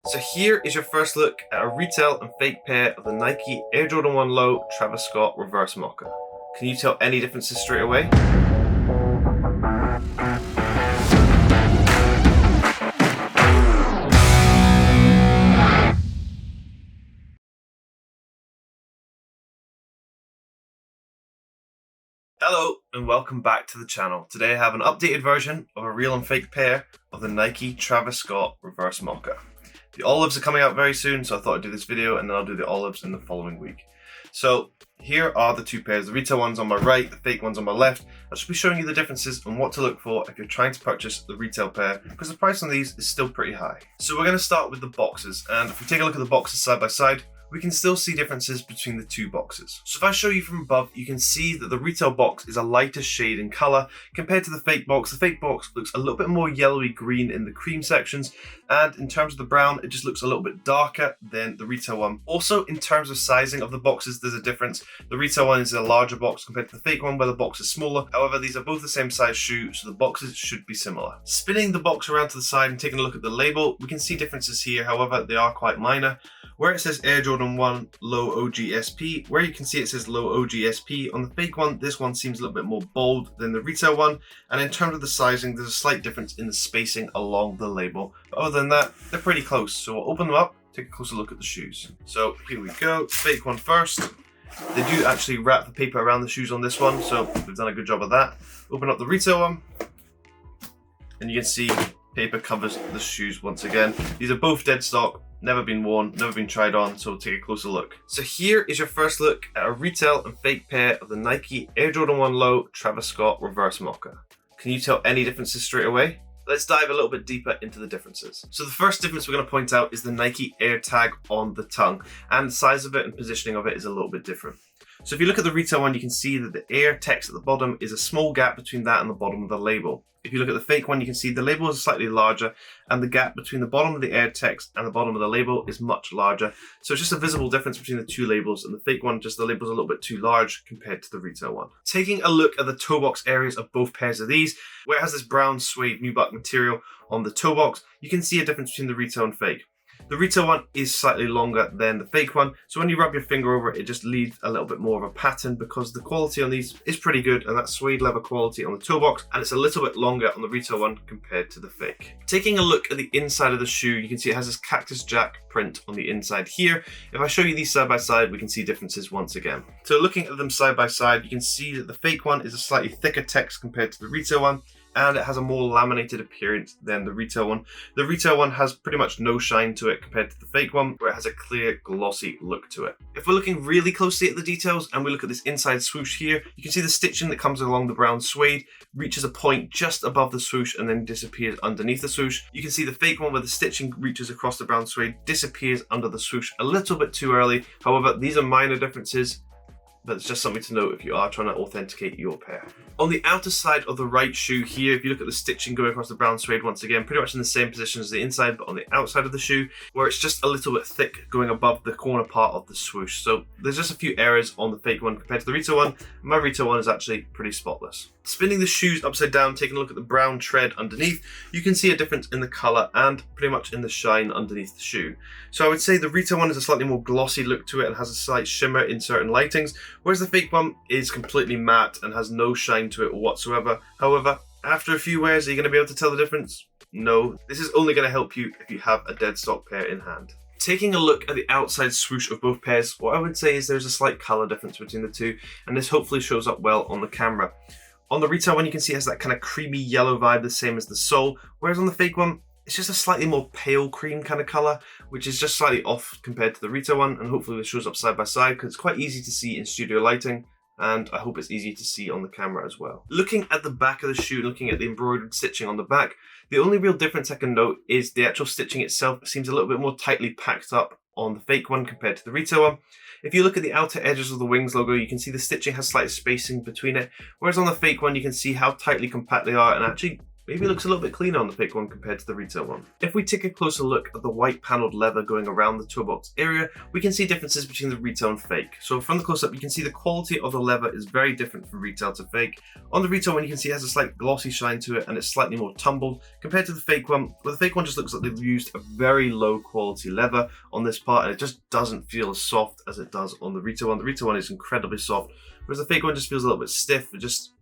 So here is your first look at a retail and fake pair of the Nike Air Jordan 1 Low Travis Scott Reverse Mocha. Can you tell any differences straight away? Hello and welcome back to the channel. Today I have an updated version of a real and fake pair of the Nike Travis Scott Reverse Mocha. The olives are coming out very soon, so I thought I'd do this video and then I'll do the olives in the following week. So here are the two pairs. The retail one's on my right, the fake one's on my left. I should be showing you the differences and what to look for if you're trying to purchase the retail pair, because the price on these is still pretty high. So we're going to start with the boxes, and if we take a look at the boxes side by side, we can still see differences between the two boxes. So if I show you from above, you can see that the retail box is a lighter shade in color compared to the fake box. The fake box looks a little bit more yellowy green in the cream sections, and in terms of the brown, it just looks a little bit darker than the retail one. Also, in terms of sizing of the boxes, there's a difference. The retail one is a larger box compared to the fake one, where the box is smaller. However, these are both the same size shoe, so the boxes should be similar. Spinning the box around to the side and taking a look at the label, we can see differences here. However, they are quite minor. Where it says Air Jordan 1 Low OGSP, where you can see it says Low OGSP, on the fake one, this one seems a little bit more bold than the retail one. And in terms of the sizing, there's a slight difference in the spacing along the label. But other than that, they're pretty close. So we'll open them up, take a closer look at the shoes. So here we go, fake one first. They do actually wrap the paper around the shoes on this one, so they've done a good job of that. Open up the retail one, and you can see paper covers the shoes once again. These are both dead stock. Never been worn, never been tried on, so we'll take a closer look. So here is your first look at a retail and fake pair of the Nike Air Jordan 1 Low Travis Scott Reverse Mocha. Can you tell any differences straight away? Let's dive a little bit deeper into the differences. So the first difference we're going to point out is the Nike Air tag on the tongue, and the size of it and positioning of it is a little bit different. So if you look at the retail one, you can see that the Air text at the bottom is a small gap between that and the bottom of the label. If you look at the fake one, you can see the label is slightly larger, and the gap between the bottom of the Air text and the bottom of the label is much larger. So it's just a visible difference between the two labels, and the fake one, just the label's a little bit too large compared to the retail one. Taking a look at the toe box areas of both pairs of these, where it has this brown suede nubuck material on the toe box, you can see a difference between the retail and fake. The retail one is slightly longer than the fake one, so when you rub your finger over it, it just leaves a little bit more of a pattern, because the quality on these is pretty good, and that suede leather quality on the toe box, and it's a little bit longer on the retail one compared to the fake. Taking a look at the inside of the shoe, you can see it has this Cactus Jack print on the inside here. If I show you these side by side, we can see differences once again. So looking at them side by side, you can see that the fake one is a slightly thicker text compared to the retail one, and it has a more laminated appearance than the retail one. The retail one has pretty much no shine to it compared to the fake one, where it has a clear, glossy look to it. If we're looking really closely at the details and we look at this inside swoosh here, you can see the stitching that comes along the brown suede reaches a point just above the swoosh and then disappears underneath the swoosh. You can see the fake one where the stitching reaches across the brown suede disappears under the swoosh a little bit too early. However, these are minor differences, but it's just something to note if you are trying to authenticate your pair. On the outer side of the right shoe here, if you look at the stitching going across the brown suede, once again, pretty much in the same position as the inside, but on the outside of the shoe, where it's just a little bit thick going above the corner part of the swoosh. So there's just a few errors on the fake one compared to the retail one. My retail one is actually pretty spotless. Spinning the shoes upside down, taking a look at the brown tread underneath, you can see a difference in the color and pretty much in the shine underneath the shoe. So I would say the retail one has a slightly more glossy look to it and has a slight shimmer in certain lightings, whereas the fake one is completely matte and has no shine to it whatsoever. However, after a few wears, are you going to be able to tell the difference? No. This is only going to help you if you have a dead stock pair in hand. Taking a look at the outside swoosh of both pairs, what I would say is there's a slight color difference between the two, and this hopefully shows up well on the camera. On the retail one, you can see it has that kind of creamy yellow vibe, the same as the sole, whereas on the fake one, it's just a slightly more pale cream kind of color, which is just slightly off compared to the retail one, and hopefully this shows up side by side because it's quite easy to see in studio lighting, and I hope it's easy to see on the camera as well. Looking at the back of the shoe, looking at the embroidered stitching on the back, the only real difference I can note is the actual stitching itself seems a little bit more tightly packed up on the fake one compared to the retail one. If you look at the outer edges of the Wings logo, you can see the stitching has slight spacing between it, whereas on the fake one, you can see how tightly compact they are, and actually maybe it looks a little bit cleaner on the fake one compared to the retail one. If we take a closer look at the white panelled leather going around the toolbox area, we can see differences between the retail and fake. So from the close-up, you can see the quality of the leather is very different from retail to fake. On the retail one, you can see it has a slight glossy shine to it and it's slightly more tumbled compared to the fake one. Well, the fake one just looks like they've used a very low quality leather on this part and it just doesn't feel as soft as it does on the retail one. The retail one is incredibly soft, whereas the fake one just feels a little bit stiff. It just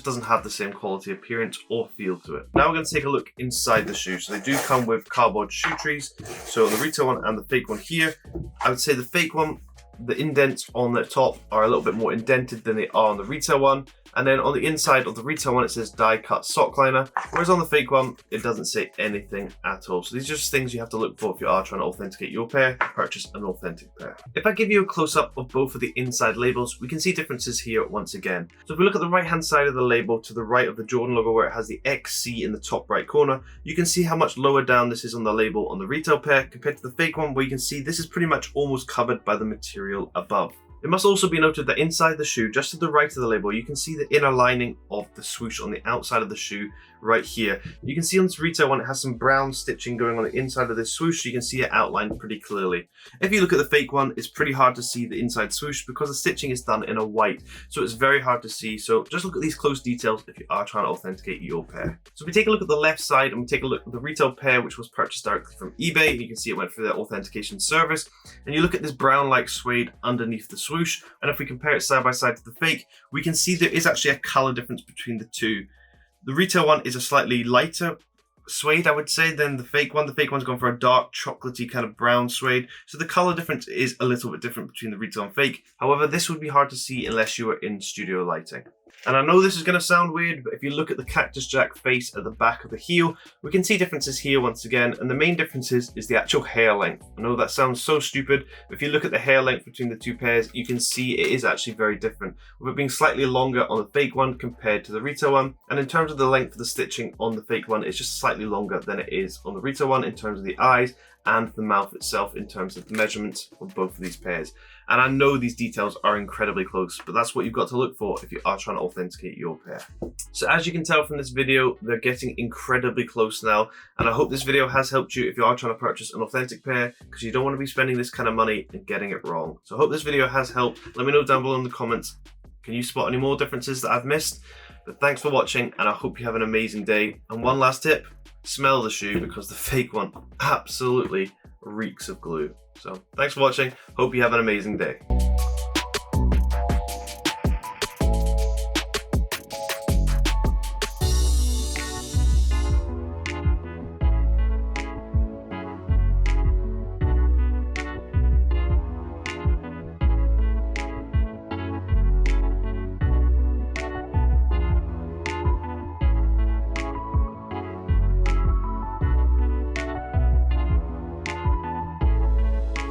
doesn't have the same quality appearance or feel to it. Now we're going to take a look inside the shoe. So they do come with cardboard shoe trees. So on the retail one and the fake one here, I would say the fake one, the indents on the top are a little bit more indented than they are on the retail one. And then on the inside of the retail one, it says die cut sock liner, whereas on the fake one, it doesn't say anything at all. So these are just things you have to look for if you are trying to authenticate your pair, purchase an authentic pair. If I give you a close-up of both of the inside labels, we can see differences here once again. So if we look at the right-hand side of the label to the right of the Jordan logo where it has the XC in the top right corner, you can see how much lower down this is on the label on the retail pair compared to the fake one, where you can see this is pretty much almost covered by the material above. It must also be noted that inside the shoe, just to the right of the label, you can see the inner lining of the swoosh on the outside of the shoe right here. You can see on this retail one, it has some brown stitching going on the inside of this swoosh, so you can see it outlined pretty clearly. If you look at the fake one, it's pretty hard to see the inside swoosh because the stitching is done in a white, so it's very hard to see. So just look at these close details if you are trying to authenticate your pair. So if we take a look at the left side and we take a look at the retail pair, which was purchased directly from eBay, and you can see it went through their authentication service, and you look at this brown-like suede underneath the swoosh, and if we compare it side by side to the fake, we can see there is actually a color difference between the two. The retail one is a slightly lighter suede, I would say, than the fake one. The fake one's gone for a dark chocolatey kind of brown suede, so the color difference is a little bit different between the retail and fake. However, this would be hard to see unless you were in studio lighting. And I know this is going to sound weird, but if you look at the Cactus Jack face at the back of the heel, we can see differences here once again, and the main difference is the actual hair length. I know that sounds so stupid, but if you look at the hair length between the two pairs, you can see it is actually very different, with it being slightly longer on the fake one compared to the retail one. And in terms of the length of the stitching on the fake one, it's just slightly longer than it is on the retail one in terms of the eyes and the mouth itself in terms of the measurements of both of these pairs. And I know these details are incredibly close, but that's what you've got to look for if you are trying to authenticate your pair. So as you can tell from this video, they're getting incredibly close now, and I hope this video has helped you if you are trying to purchase an authentic pair, because you don't want to be spending this kind of money and getting it wrong. So I hope this video has helped. Let me know down below in the comments, can you spot any more differences that I've missed? But thanks for watching, and I hope you have an amazing day. And one last tip, smell the shoe, because the fake one absolutely reeks of glue. So thanks for watching, hope you have an amazing day.